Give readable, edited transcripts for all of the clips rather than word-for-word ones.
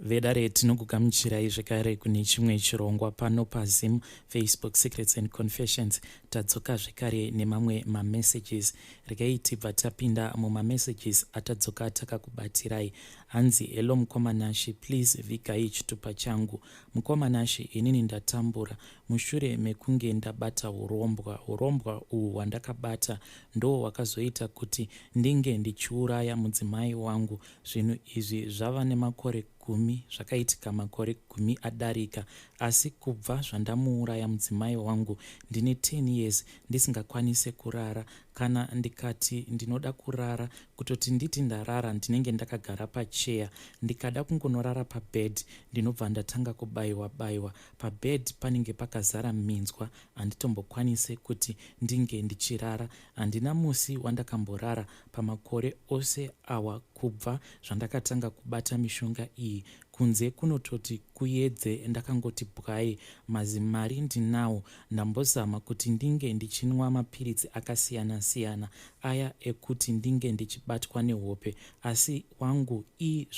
vedare tinokugamuchirai zvekare kune chimwe chirongwa pano paZim Facebook Secrets and Confessions. Tadzoka zvekare nemamwe mamessages. Regai tibva tapinda mumamessages atadzoka takakubatirai. Hanzi, hello mukomanashi, please vigai chitupa changu. Mukomanashi, inini ndatambura mushure mekunge ndabata urombwa uhu hwandakabata ndo wakazoita kuti ndinge ndichiuraya mudzimai wangu. Zvinhu izvi zvava nemakore 10, zvakaitika makore 10 adarika, asi kubva zvandamuuraya mudzimai wangu ndine 10 years ndisingakwanise kurara. Kana ndikati ndinoda kurara, kutoti nditi ndarara ndinenge ndakagara pacheya. Ndikada kungonorara pabed ndinobva ndatanga kubayiwa. Pabed panenge pakazara minzwa, handitombokwanise kuti ndinge ndichirara. Handina musi wandakamborara pamakore ose awa kubva zvandakatanga kubata mishonga iyi. Kunze kunototi kuedze ndakangoti bwai, mazimari ndinawo. Ndambozama kuti ndinge ndichinwa mapiritsi akasiyana-siyana aya ekuti ndinge ndichibatwa nehope, asi wangu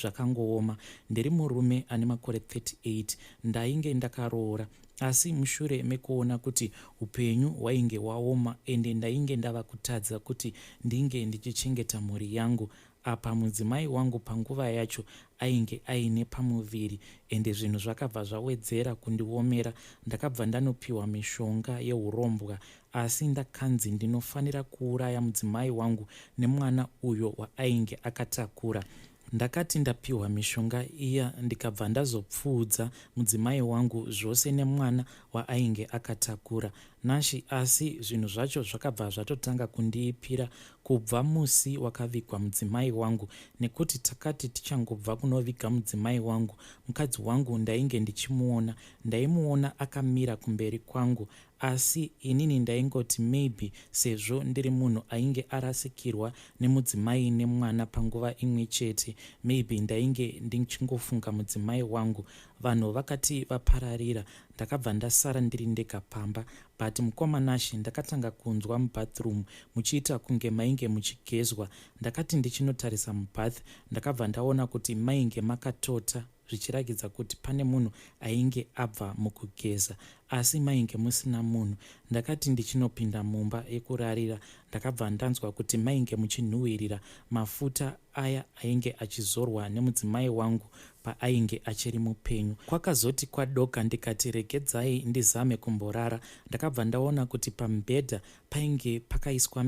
zvakangooma. Ndiri murume ane makore 38, ndainge ndakaroora, asi mushure mekuona kuti upenyu hwainge waoma ende ndainge ndava kutadza kuti ndinge ndichichengeta mhuri yangu. Apa mudzimai wangu panguva yacho ainge aine pamuviri, ende zvinhu zvakabva zvawedzera kundiomera. Ndakabva ndanopiwa mishonga yeurombwa, asi ndakanzi ndinofanira kuuraya mudzimai wangu nemwana uyo waainge akatakura. Ndakati ndapiwa mishonga iya ndikabva ndazopfuudza mudzimai wangu zvose nemwana waainge akatakura nashi, asi zvinhu zvacho zvakabva zvatotanga kundiipira kubva musi wakavigwa mudzimai wangu, nekuti takati tichangobva kunoviga mudzimai wangu, mukadzi wangu ndainge ndaimuona akamira kumberi kwangu, asi inini ndaingoti maybe sezvo ndiri munhu ainge arasikirwa nemudzimai nemwana panguva imwe chete, maybe ndainge ndichingofunga mudzimai wangu. Vanhu vakati vapararira, ndakabva ndasara ndiri ndega pamba. But mukomanashi, ndakatanga kunzwa mubathroom muchiita kunge mainge muchigezwa. Ndakati ndichinotarisa mubath, ndakabva ndaona kuti mainge makatota, zvichiratidza kuti pane munhu ainge abva mukugeza, asi mainge musina munhu. Ndakati ndichinopinda mumba yekurarira, ndakabva ndanzwa kuti mainge muchinhuhwirira mafuta aya ainge achizorwa nemudzimai wangu paainge achiri mupenyu. Kwakazoti kwadoka ndikati regedzai ndizame kumborara. Ndakabva ndaona kuti pamubhedha painge pakaiswa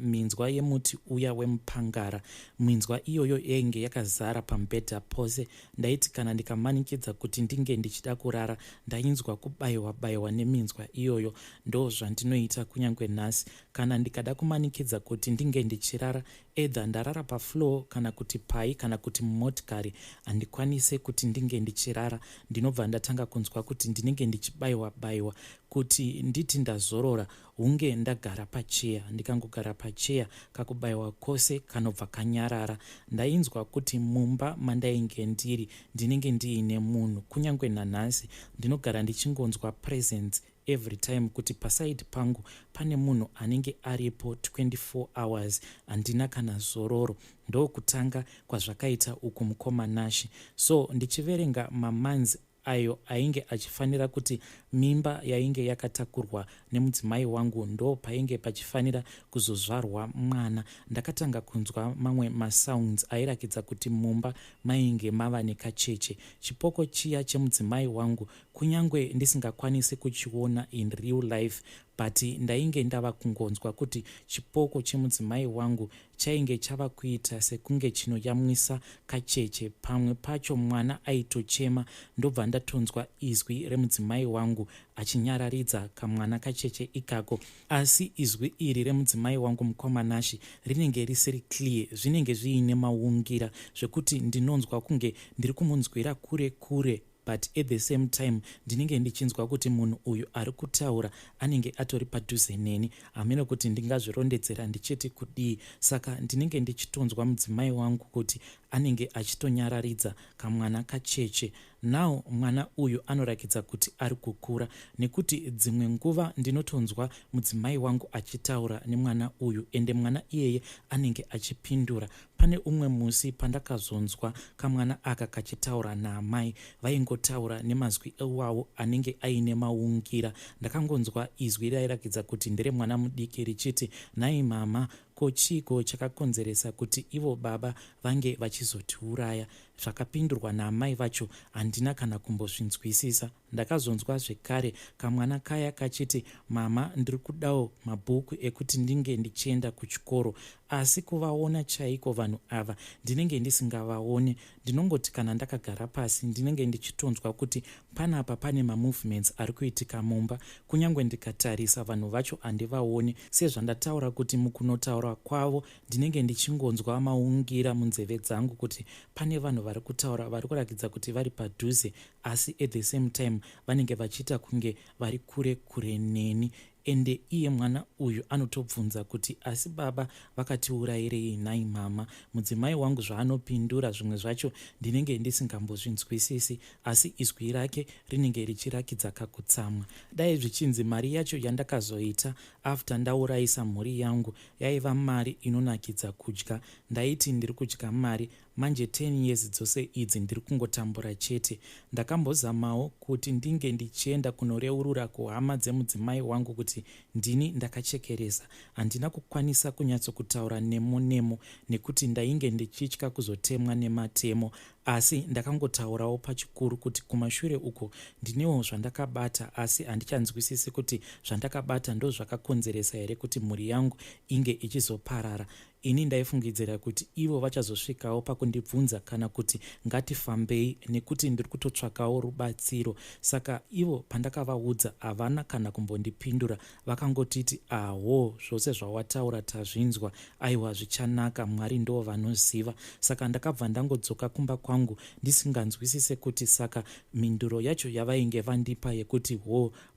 minzwa yemuti uya wemupangara. Minzwa iyoyo yainge yakazara pamubhedha pose. Ndaiti kana ndikamanikidza kuti ndinge ndichida kurara, ndainzwa kubayiwa neminzwa iyoyo. Ndo zvandinoita kunyange nhasi. Kana ndikada kumanikidza kuti ndinge ndichirara, edha ndarara pafloor kana kuti pai kana kuti mumotikari, handikwanise kuti ndinge ndichirara. Ndinobva ndatanga kunzwa kuti ndinenge ndichibayiwa. Kuti nditi ndazorora hunge ndagara pacheya. Ndikangogara pacheya, kakubayiwa kose kanobva kanyarara. Ndainzwa kuti mumba mandainge ndiri ndinenge ndiine munhu. Kunyange nanhasi ndinogara ndichingonzwa presence every time kuti pasaidi pangu pane munhu anenge aripo 24 hours. Handina kana zororo. Ndokutanga kwazvakaita uku mukomanashi. So ndichiverenga mamanzi ayo ainge achifanira kuti mimba yainge yakatakurwa nemudzimai wangu ndo painge pachifanira kuzozvarwa mwana, ndakatanga kunzwa mamwe masounds airakidza kuti mumba mainge mava nekacheche. Chipoko chiya chemudzimai wangu, kunyange ndisingakwanisi kuchiona in real life, but ndainge ndava kungonzwa kuti chipoko chemudzimai wangu chainge chava kuita sekunge chinoyamwisa kacheche. Pamwe pacho mwana aitochema, ndobva ndatonzwa izwi remudzimai wangu achinyararidza kamwana kacheche ikako. Asi izwi iri remudzimai wangu mukomanashi rinenge risiri clear, zvinenge zviine maungira zvekuti ndinonzwa kunge ndiri kumunzwira kure, but at the same time ndinenge ndichinzwa kuti munhu uyu ari kutaura anenge atori padhuze neni. Hamene kuti ndingazvirondedzera ndichiti kudii. Saka ndinenge ndichitonzwa mudzimai wangu kuti anenge achitonyararidza kamwana kacheche. Now mwana uyu anorakidza kuti ari kukura, nekuti dzimwe nguva ndinotonzwa mudzimai wangu achitaura nemwana uyu, ende mwana iyeye anenge achipindura. Pane umwe musi pandakazonzwa kamwana aka kachitaura naamai, vaingotaura nemazwi iwawo anenge aine maungira. Ndakangonzwa izwi rairakidza kuti ndere mwana mudiki richiti, nhai mama, kochiko chakakonzeresa kuti ivo baba vange vachizotiuraya? Zvakapindurwa naamai vacho handina kana kumbozvinzwisisa. Ndakazonzwa zvekare kamwana kaya kachiti, mama, ndiri kudawo mabhuku ekuti ndinge ndichienda kuchikoro, asi kuvaona chaiko vanhu ava ndinenge ndisingavaoni. Ndinongoti kana ndakagara pasi ndinenge ndichitonzwa kuti panapa pane mamovements ari kuitika mumba. Kunyange ndikatarisa vanhu vacho handivaoni, sezvandataura kuti mukunotaura kwavo ndinenge ndichingonzwa maungira munzeve dzangu kuti pane vanhu vari kutaura vari kurakidza kuti vari padhuze, asi at the same time vanenge vachiita kunge vari kure kure neni. Ende iye mwana uyu anotobvunza kuti asi baba vakatiurayirei nhai mama? Mudzimai wangu zvaanopindura zvimwe zvacho ndinenge ndisingambozvinzwisisi, asi izwi rake rinenge richirakidza kakutsamwa. Dai zvichinzi mari yacho yandakazoita after ndaurayisa mhuri yangu yaiva mari inonakidza kudya, ndaiti ndiri kudya mari. Manje 10 years dzose idzi ndiri kungotambura chete. Ndakambozamawo kuti ndinge ndichienda kunoreurura kuhama dzemudzimai wangu kuti ndini ndakachekeresa. Handina kukwanisa kunyatsokutaura nemo nekuti ndainge ndichitya kuzotemwa nematemo, asi ndakangotaurawo pachikuru kuti kumashure uko ndinewo zvandakabata, asi handichanzwisisi kuti zvandakabata ndo zvakakonzeresa here kuti mhuri yangu inge ichizoparara. Ini ndaifungidzira kuti ivo vachazosvikawo pakundibvunza kana kuti ngatifambei, nekuti ndiri kutotsvakawo rubatsiro. Saka ivo pandakavaudza havana kana kumbondipindura, vakangotiti aho, zvose zvawataura tazvinzwa, aiwa zvichanaka, Mwari ndo vanoziva. Saka ndakabva ndangodzoka kumba kwangu ndisinganzwisise kuti saka minduro yacho yavainge vandipa yekuti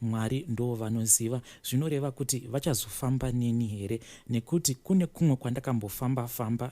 Mwari ndo vanoziva zvinoreva kuti vachazofamba neni here, nekuti kune kumwe kwandakambofamba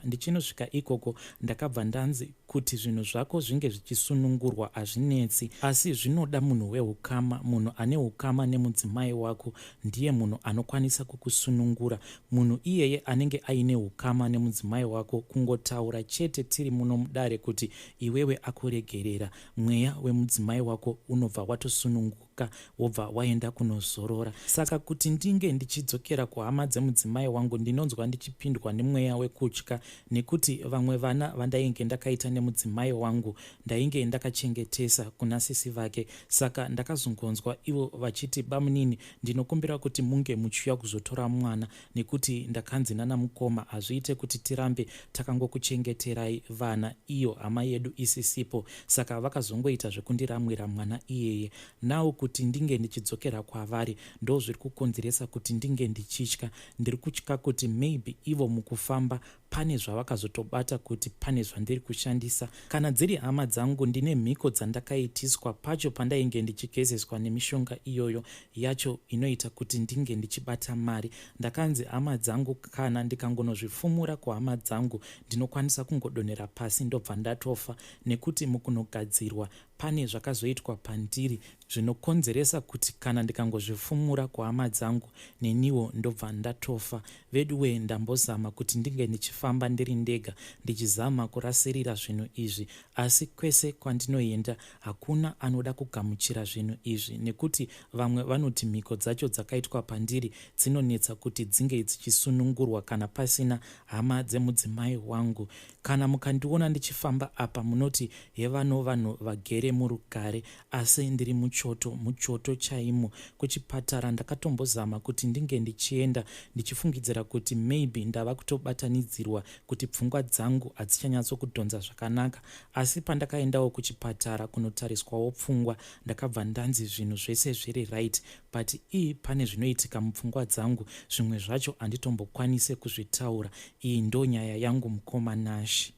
ndichinosvika ikoko ndakabva ndanzi kuti zvinhu zvako zvinge zvichisunungurwa hazvinetsi, asi zvinoda munhu weukama. Munhu ane ukama nemudzimai wako ndiye munhu anokwanisa kukusunungura. Munhu iyeye anenge aine ukama nemudzimai wako, kungotaura chete tiri muno mudare kuti iwewe akuregerera, mweya wemudzimai wako unobva watosununguka, wobva waenda kunozorora. Saka kuti ndinge ndichidzokera kuhama dzemudzimai wangu ndinonzwa ndichipindwa nemweya wekutya, nekuti vamwe vana vandainge ndakaita nemudzimai wangu ndainge ndakachengetesa kuna sisi vake. Saka ndakazongonzwa ivo vachiti, bamunini, ndinokumbira kuti munge muchiuya kuzotora mwana, nekuti ndakanzi nana mukoma hazviite kuti tirambe takangokuchengeterai vana iyo hama yedu isisipo. Saka vakazongoita zvekundiramwira mwana iyeye. Nawo kuti ndinge ndichidzokera kwavari ndo zviri kukonzeresa kuti ndinge ndichitya. Ndiri kutya kuti maybe ivo mukufamba pane zvavakazotobata kuti pane zvandiri kushandisa. Kana dziri hama dzangu, ndine mhiko dzandakaitiswa pacho pandainge ndichigezeswa nemishonga iyoyo yacho inoita kuti ndinge ndichibata mari. Ndakanzi hama dzangu kana ndikangonozvifumura kuhama dzangu ndinokwanisa kungodonhera pasi ndobva ndatofa, nekuti mukunogadzirwa pane zvakazoitwa pandiri zvinokonzeresa kuti kana ndikangozvifumura kuhama dzangu neniwo ndobva ndatofa. Veduwe, ndambozama kuti ndinge ndichifamba ndiri ndega ndichizama kurasirira zvinhu izvi, asi kwese kwandinoenda hakuna anoda kugamuchira zvinhu izvi, nekuti vamwe vanoti mhiko dzacho dzakaitwa pandiri dzinonetsa kuti dzinge dzichisunungurwa kana pasina hama dzemudzimai wangu. Kana mukandiona ndichifamba apa munoti hevano vanhu vagere murugare, asi ndiri muchoto chaimo. Kuchipatara ndakatombozama kuti ndinge ndichienda ndichifungidzira kuti maybe ndava kutobatanidzirwa kuti pfungwa dzangu hadzichanyatso zvakanaka, asi pandakaendawo kuchipatara kunotariswawo pfungwa ndakabva ndanzi zvinhu zvese zviri right, but pane zvinoitika mupfungwa dzangu, zvimwe zvacho handitombokwanise kuzvitaura. Iyi ndo nyaya yangu, mukoma Nashi.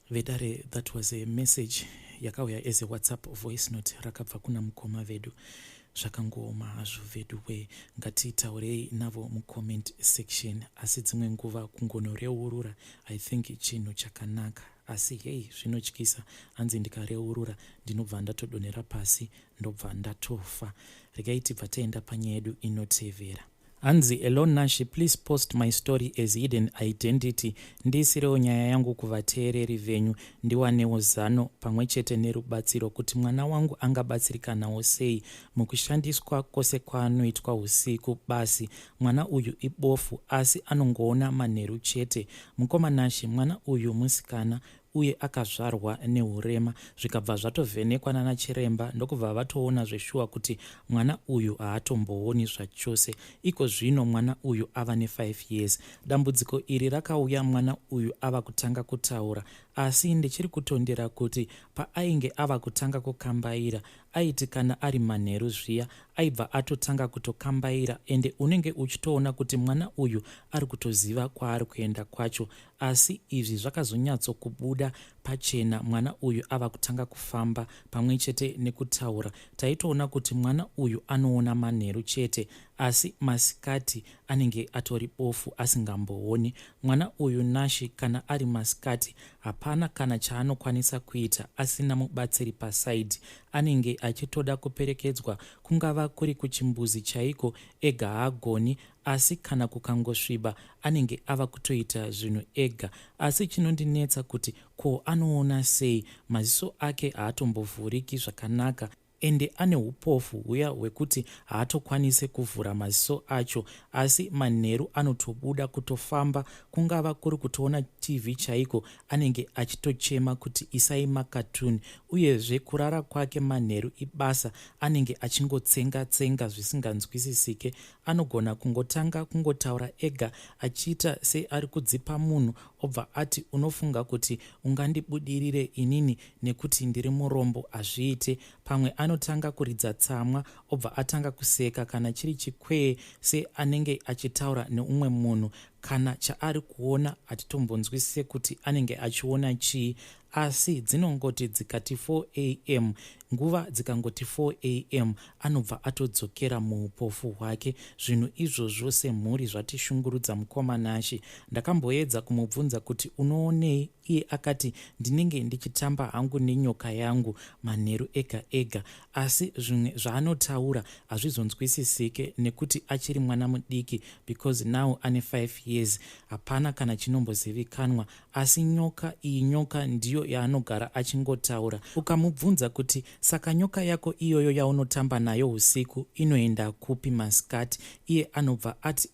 Vedare, that was a message yakauya as a WhatsApp voice note rakabva kuna mukoma vedu. Zvakangooma hazvo vedu we, ngatitaurei navo mucomment section, asi dzimwe nguva kungonoreurura I think chinhu chakanaka. asi hei zvinotyisa, hanzi ndikareurura ndinobva ndatodonhera pasi ndobva ndatofa. Regai tibva taenda panyaya yedu inotevera. Hanzi Elon Nashi, please post my story as hidden identity. Ndiisirewo nyaya yangu kuvateereri venyu ndiwanewo zano pamwe chete nerubatsiro kuti mwana wangu angabatsirikanawo sei mukushandiswa kwose kwaanoitwa usiku. Basi mwana uyu ibofu asi anongoona manheru chete. Mukoma Nashi, mwana uyu musikana uye akazvarwa neurema, zvikabva zvatovhenekwa nana chiremba ndokubva vatoona zveshuwa kuti mwana uyu haatombooni zvachose. Iko zvino mwana uyu ava ne5 years. Dambudziko iri rakauya mwana uyu ava kutanga kutaura, asi ndichiri kutondera kuti paainge ava kutanga kukambaira aiti kana ari manheru zviya aibva atotanga kutokambaira, ende unenge uchitoona kuti mwana uyu ari kutoziva kwaari kuenda kwacho. Asi izvi zvakazonyatsokubuda pachena mwana uyu ava kutanga kufamba pamwe chete nekutaura. Taitoona kuti mwana uyu anoona manheru chete, asi masikati anenge atori bofu asingambooni. Mwana uyu Nashi kana ari masikati hapana kana chaanokwanisa kuita asina mubatsiri pasaidhi. Anenge achitoda kuperekedzwa, kungava kuri kuchimbuzi chaiko ega haagoni, asi kana kukangosviba anenge ava kutoita zvinhu ega. Asi chinondinetsa kuti ko anoona sei? Maziso ake haatombovhuriki zvakanaka, ende ane upofu huya hwekuti haatokwanise kuvhura maziso acho, asi manheru anotobuda kutofamba. Kungava kuri kutoona TV chaiko anenge achitochema kuti isai makatuni, uyezve kurara kwake manheru ibasa, anenge achingotsenga-tsenga zvisinganzwisisike. Anogona kungotanga kungotaura ega achiita seari kudzipa munhu, obva ati unofunga kuti ungandibudirire inini nekuti ndiri murombo, hazviite. Pamwe anotanga kuridza tsamwa obva atanga kuseka kana chiri chikwee seanenge achitaura neumwe munhu. Kana chaari kuona hatitombonzwisise kuti anenge achiona chii, asi dzinongoti dzikati 4 am, nguva dzikangoti 4 am anobva atodzokera muupofu hwake. Zvinhu izvozvo semhuri zvatishungurudza mukoma Nashi. Ndakamboedza kumubvunza kuti unoonei, iye akati ndinenge ndichitamba hangu nenyoka yangu manheru ega ega, asi zvimwe zvaanotaura hazvizonzwisisike nekuti achiri mwana mudiki, because now ane 5 years. Hapana kana chinombozivikanwa, asi nyoka iyi nyoka ndiyo yaanogara achingotaura. Ukamubvunza kuti saka nyoka yako iyoyo yaunotamba nayo usiku inoenda kupi masikati, iye anobva ati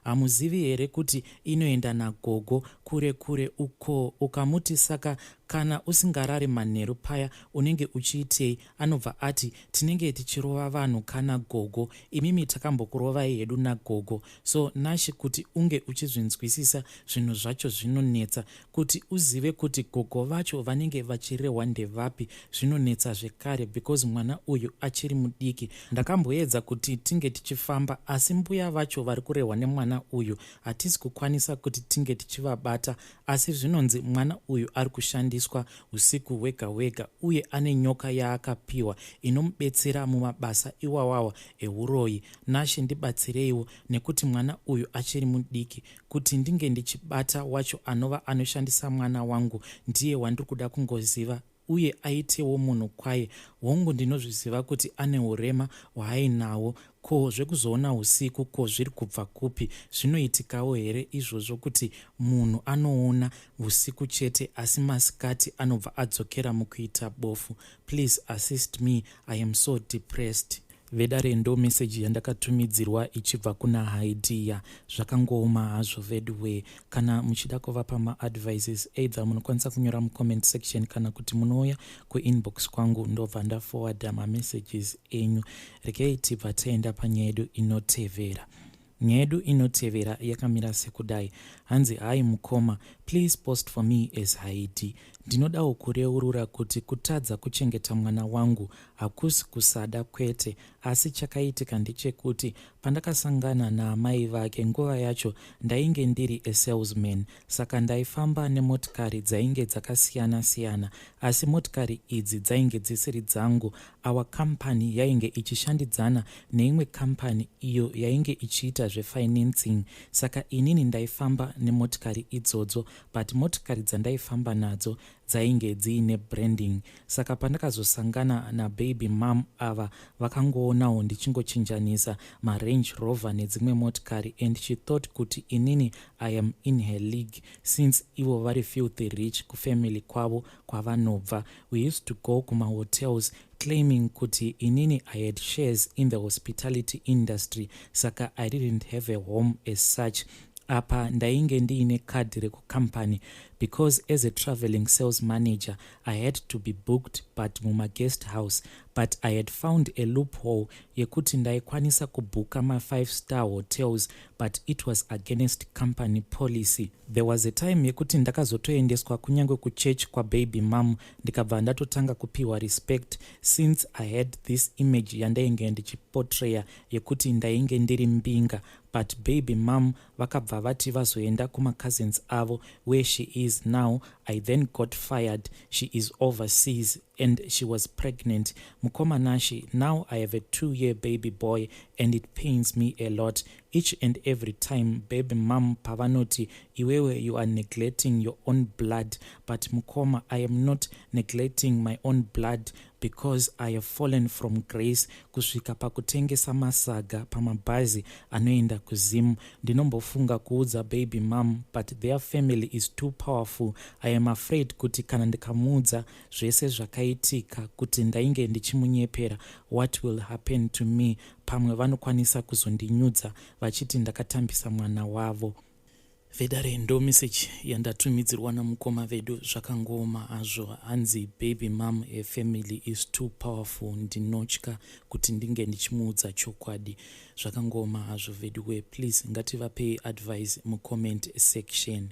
hamuzivi here kuti inoenda nagogo kure kure uko. Ukamuti saka kana usingarari manheru paya unenge uchiitei, anobva ati tinenge tichirova vanhu kana gogo, imimi takambokurovai hedu nagogo. So Nashi, kuti unge uchizvinzwisisa zvinhu zvacho zvinonetsa, kuti uzive kuti gogo vacho vanenge vachirehwa ndevapi zvinonetsa zvekare, because mwana uyu achiri mudiki. Ndakamboedza kuti tinge tichifamba, asi mbuya vacho vari kurehwa nemwana uyu hatisi kukwanisa kuti tinge tichivabata, asi zvinonzi mwana uyu ari kushandiswa usiku hwega hwega, uye ane nyoka yaakapiwa inomubetsera mumabasa iwawawa euroyi. Nashi, ndibatsireiwo nekuti mwana uyu achiri mudiki, kuti ndinge ndichibata wacho anova anoshandisa mwana wangu ndiye wandiri kuda kungoziva, uye aitewo munhu kwaye. Hongu ndinozviziva kuti ane urema hwaainawo. Ko zvekuzoona usiku, ko zviri kubva kupi? Zvinoitikawo here izvozvo kuti munhu anoona usiku chete asi masikati anobva adzokera mukuita bofu? Please assist me, I am so depressed. Vedare ndo meseji yandakatumidzirwa ichibva kuna Haidia. Zvakangooma hazvo vedwe. Kana muchida kuvapa maadvices, either munokwanisa kunyora mucomment section kana kuti munouya kuinbox kwangu ndobva ndaforwarda mamessages enyu. Regai tibva taenda panyaya yedu inotevera. Nyaya yedu inotevera yakamira sekudai. Hanzi, hai mukoma, please post for me as Haidi. Ndinodawo kureurura kuti kutadza kuchengeta mwana wangu hakusi kusada kwete, asi chakaitika ndechekuti pandakasangana naamai vake nguva yacho ndainge ndiri salesman, saka ndaifamba nemotikari dzainge dzakasiyana siyana, asi motikari idzi dzainge dzisiri dzangu. Our company yainge ichishandidzana neimwe company iyo yainge ichiita zvefinancing, saka inini ndaifamba nemotikari idzodzo. but motikari dzandaifamba nadzo dzainge dziine branding. Saka pandakazosangana nababy mom ava vakangoonawo ndichingochinjanisa marange rover nedzimwe motikari, and she thought kuti inini I am in her league since ivo vari filthy rich kufamily kwavo kwavanobva. We used to go kumahotels claiming kuti inini I had shares in the hospitality industry, saka I didn't have a home as such. Apa ndainge ndiine kadhi rekukampani because as a traveling sales manager I had to be booked but muma guest house, but I had found a loophole yekuti ndaikwanisa kubhuka ma5-star hotels, but it was against company policy. There was a time yekuti ndakazotoendeswa kunyange kuchurch kwa baby mom, ndikabva ndatotanga kupiwa respect since I had this image yandainge ndichiportraya yekuti ndainge ndiri mbinga. But baby mom vakabva vati vazoenda kuma-cousins avo where she is now. I then got fired. She is overseas and she was pregnant. Mukomanashi, now I have a 2-year baby boy and it pains me a lot. Each and every time baby mom pavanoti, iwewe you are neglecting your own blood. But Mukoma, I am not neglecting my own blood because I have fallen from grace kusvika pakutengesa masaga pamabhazi anoenda kuzimu. Ndinombofunga kuudza baby mom, but their family is too powerful. I am afraid kuti kana ndikamuudza zvese zvakaitika kuti ndainge ndichimunyepera, what will happen to me? Pamwe vanokwanisa kuzondinyudza vachiti ndakatambisa mwana wavo. Vedare ndo message yandatumidzirwa namukoma vedu. Zvakangoma hazvo, hanzi baby mom a family is too powerful. Ndinotya kuti ndinge ndichimuudza chokwadi. Zvakangoma hazvo vedu we, please ngativapei advice mu comment section.